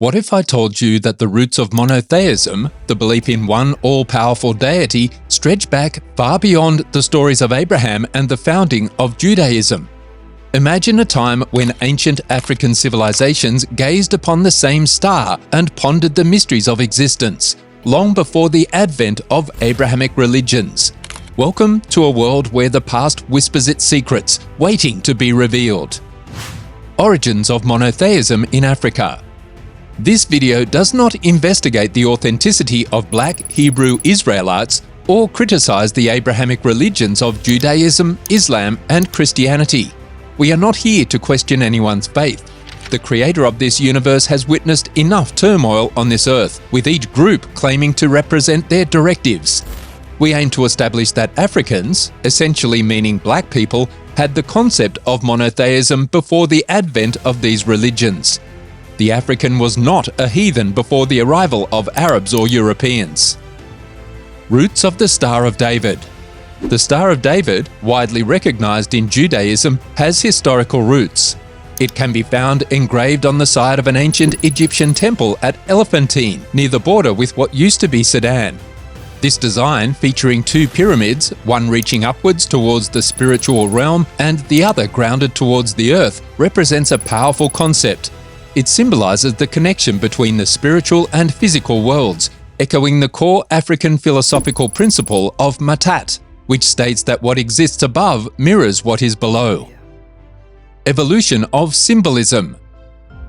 What if I told you that the roots of monotheism, the belief in one all-powerful deity, stretch back far beyond the stories of Abraham and the founding of Judaism? Imagine a time when ancient African civilizations gazed upon the same star and pondered the mysteries of existence, long before the advent of Abrahamic religions. Welcome to a world where the past whispers its secrets, waiting to be revealed. Origins of monotheism in Africa. This video does not investigate the authenticity of Black Hebrew Israelites or criticize the Abrahamic religions of Judaism, Islam, and Christianity. We are not here to question anyone's faith. The creator of this universe has witnessed enough turmoil on this earth, with each group claiming to represent their directives. We aim to establish that Africans, essentially meaning black people, had the concept of monotheism before the advent of these religions. The African was not a heathen before the arrival of Arabs or Europeans. Roots of the Star of David. The Star of David, widely recognized in Judaism, has historical roots. It can be found engraved on the side of an ancient Egyptian temple at Elephantine, near the border with what used to be Sudan. This design, featuring two pyramids, one reaching upwards towards the spiritual realm and the other grounded towards the earth, represents a powerful concept. It symbolizes the connection between the spiritual and physical worlds, echoing the core African philosophical principle of matat, which states that what exists above mirrors what is below. Evolution of symbolism.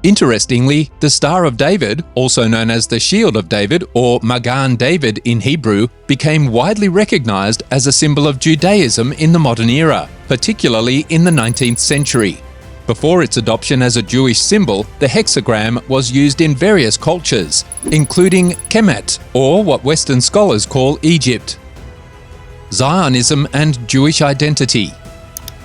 Interestingly, the Star of David, also known as the Shield of David or Magan David in Hebrew, became widely recognized as a symbol of Judaism in the modern era, particularly in the 19th century. Before its adoption as a Jewish symbol, the hexagram was used in various cultures, including Kemet, or what Western scholars call Egypt. Zionism and Jewish identity.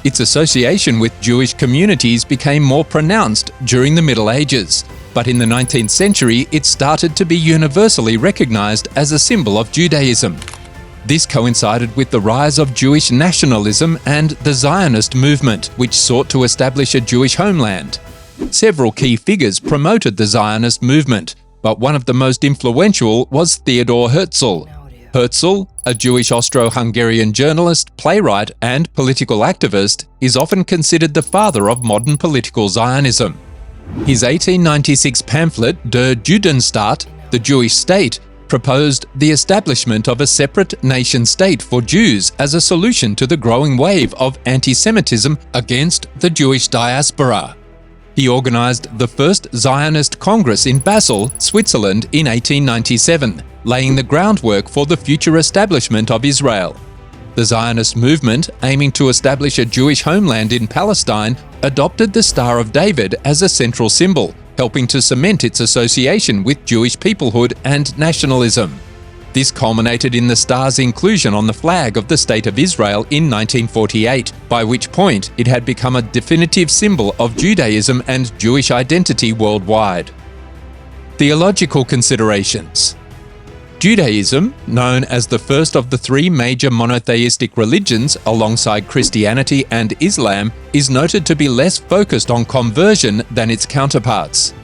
Its association with Jewish communities became more pronounced during the Middle Ages, but in the 19th century it started to be universally recognized as a symbol of Judaism. This coincided with the rise of Jewish nationalism and the Zionist movement, which sought to establish a Jewish homeland. Several key figures promoted the Zionist movement, but one of the most influential was Theodor Herzl. Herzl, a Jewish Austro-Hungarian journalist, playwright, and political activist, is often considered the father of modern political Zionism. His 1896 pamphlet Der Judenstaat, the Jewish State, proposed the establishment of a separate nation-state for Jews as a solution to the growing wave of anti-Semitism against the Jewish diaspora. He organized the first Zionist Congress in Basel, Switzerland in 1897, laying the groundwork for the future establishment of Israel. The Zionist movement, aiming to establish a Jewish homeland in Palestine, adopted the Star of David as a central symbol, helping to cement its association with Jewish peoplehood and nationalism. This culminated in the star's inclusion on the flag of the State of Israel in 1948, by which point it had become a definitive symbol of Judaism and Jewish identity worldwide. Theological Considerations. Judaism, known as the first of the three major monotheistic religions alongside Christianity and Islam, is noted to be less focused on conversion than its counterparts.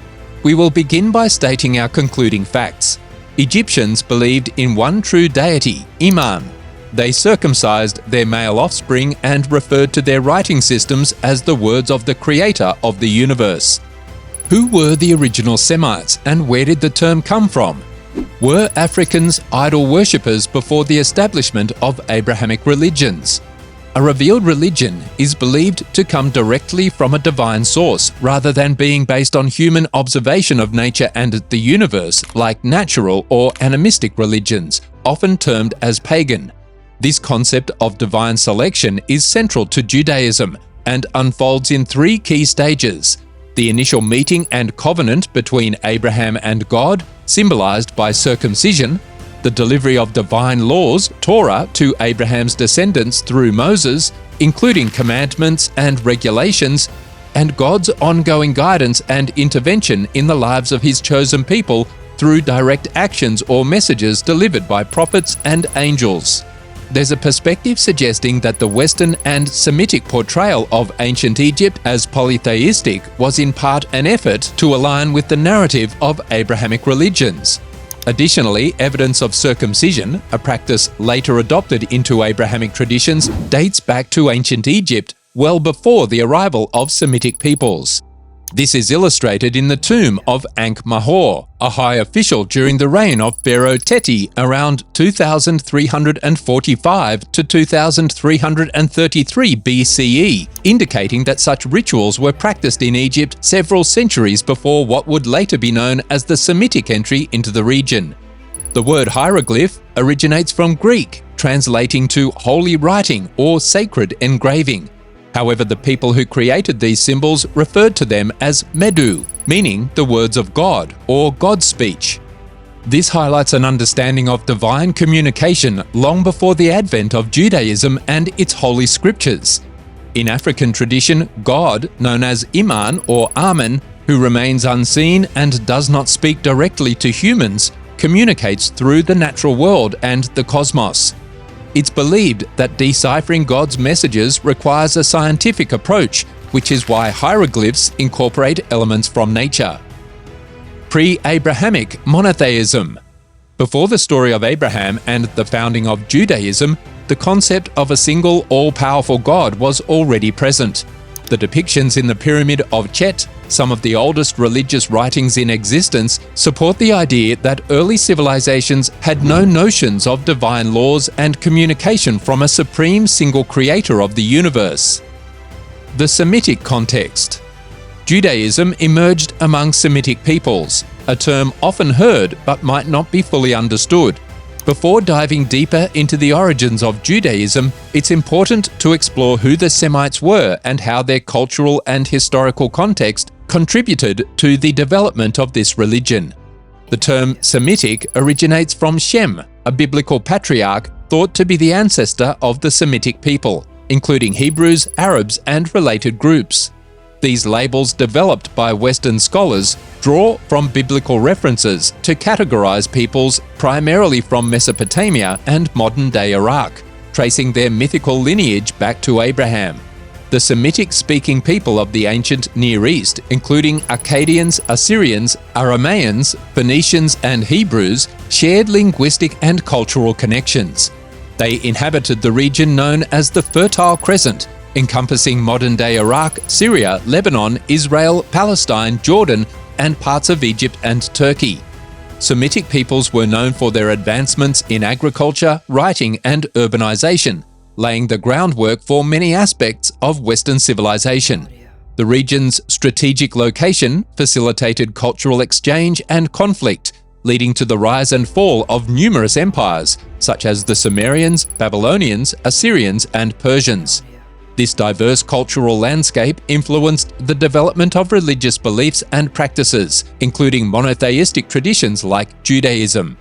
We will begin by stating our concluding facts. Egyptians believed in one true deity, Imam. They circumcised their male offspring and referred to their writing systems as the words of the creator of the universe. Who were the original Semites and where did the term come from? Were Africans idol worshippers before the establishment of Abrahamic religions? A revealed religion is believed to come directly from a divine source rather than being based on human observation of nature and the universe like natural or animistic religions, often termed as pagan. This concept of divine selection is central to Judaism and unfolds in three key stages: the initial meeting and covenant between Abraham and God, symbolized by circumcision, the delivery of divine laws, Torah, to Abraham's descendants through Moses, including commandments and regulations, and God's ongoing guidance and intervention in the lives of his chosen people through direct actions or messages delivered by prophets and angels. there's a perspective suggesting that the Western and Semitic portrayal of ancient Egypt as polytheistic was in part an effort to align with the narrative of Abrahamic religions. Additionally, evidence of circumcision, a practice later adopted into Abrahamic traditions, dates back to ancient Egypt well before the arrival of Semitic peoples. This is illustrated in the tomb of Ankh-Mahor, a high official during the reign of Pharaoh Teti around 2345 to 2333 BCE, indicating that such rituals were practiced in Egypt several centuries before what would later be known as the Semitic entry into the region. The word hieroglyph originates from Greek, translating to holy writing or sacred engraving. However, the people who created these symbols referred to them as medu, meaning the words of God or God's speech. This highlights an understanding of divine communication long before the advent of Judaism and its holy scriptures. In African tradition, God, known as Iman or Amen, who remains unseen and does not speak directly to humans, communicates through the natural world and the cosmos. It's believed that deciphering God's messages requires a scientific approach, which is why hieroglyphs incorporate elements from nature. Pre-Abrahamic monotheism. Before the story of Abraham and the founding of Judaism, the concept of a single all-powerful God was already present. The depictions in the Pyramid of Chet, some of the oldest religious writings in existence, support the idea that early civilizations had no notions of divine laws and communication from a supreme single creator of the universe. The Semitic context. Judaism emerged among Semitic peoples, a term often heard but might not be fully understood. Before diving deeper into the origins of Judaism, it's important to explore who the Semites were and how their cultural and historical context contributed to the development of this religion. The term Semitic originates from Shem, a biblical patriarch thought to be the ancestor of the Semitic people, including Hebrews, Arabs, and related groups. These labels, developed by Western scholars, draw from biblical references to categorize peoples primarily from Mesopotamia and modern-day Iraq, tracing their mythical lineage back to Abraham. The Semitic-speaking people of the ancient Near East, including Akkadians, Assyrians, Aramaeans, Phoenicians, and Hebrews, shared linguistic and cultural connections. They inhabited the region known as the Fertile Crescent, encompassing modern-day Iraq, Syria, Lebanon, Israel, Palestine, Jordan, and parts of Egypt and Turkey. Semitic peoples were known for their advancements in agriculture, writing, and urbanization, laying the groundwork for many aspects of Western civilization. The region's strategic location facilitated cultural exchange and conflict, leading to the rise and fall of numerous empires, such as the Sumerians, Babylonians, Assyrians, and Persians. This diverse cultural landscape influenced the development of religious beliefs and practices, including monotheistic traditions like Judaism.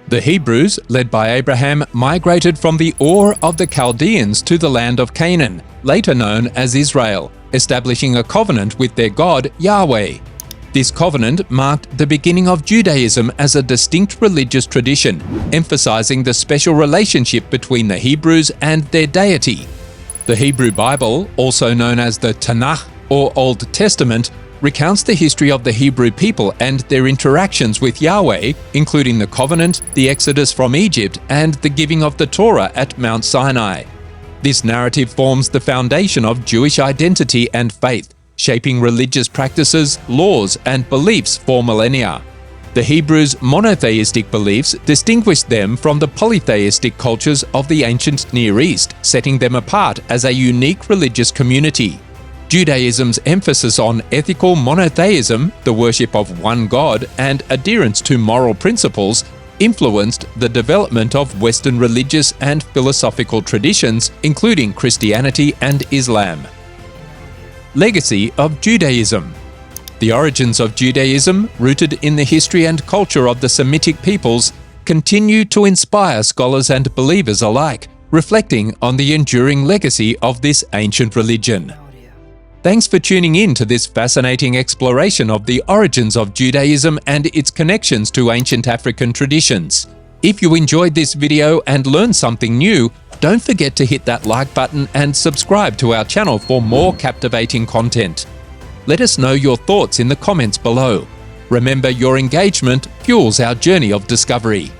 The Hebrews, led by Abraham, migrated from the Ur of the Chaldeans to the land of Canaan, later known as Israel, establishing a covenant with their God, Yahweh. This covenant marked the beginning of Judaism as a distinct religious tradition, emphasizing the special relationship between the Hebrews and their deity. The Hebrew Bible, also known as the Tanakh or Old Testament, recounts the history of the Hebrew people and their interactions with Yahweh, including the covenant, the exodus from Egypt, and the giving of the Torah at Mount Sinai. This narrative forms the foundation of Jewish identity and faith, shaping religious practices, laws, and beliefs for millennia. The Hebrews' monotheistic beliefs distinguished them from the polytheistic cultures of the ancient Near East, setting them apart as a unique religious community. Judaism's emphasis on ethical monotheism, the worship of one God, and adherence to moral principles influenced the development of Western religious and philosophical traditions, including Christianity and Islam. Legacy of Judaism. The origins of Judaism, rooted in the history and culture of the Semitic peoples, continue to inspire scholars and believers alike, reflecting on the enduring legacy of this ancient religion. Thanks for tuning in to this fascinating exploration of the origins of Judaism and its connections to ancient African traditions. If you enjoyed this video and learned something new, Don't forget to hit that like button and subscribe to our channel for more captivating content. Let us know your thoughts in the comments below. Remember, your engagement fuels our journey of discovery.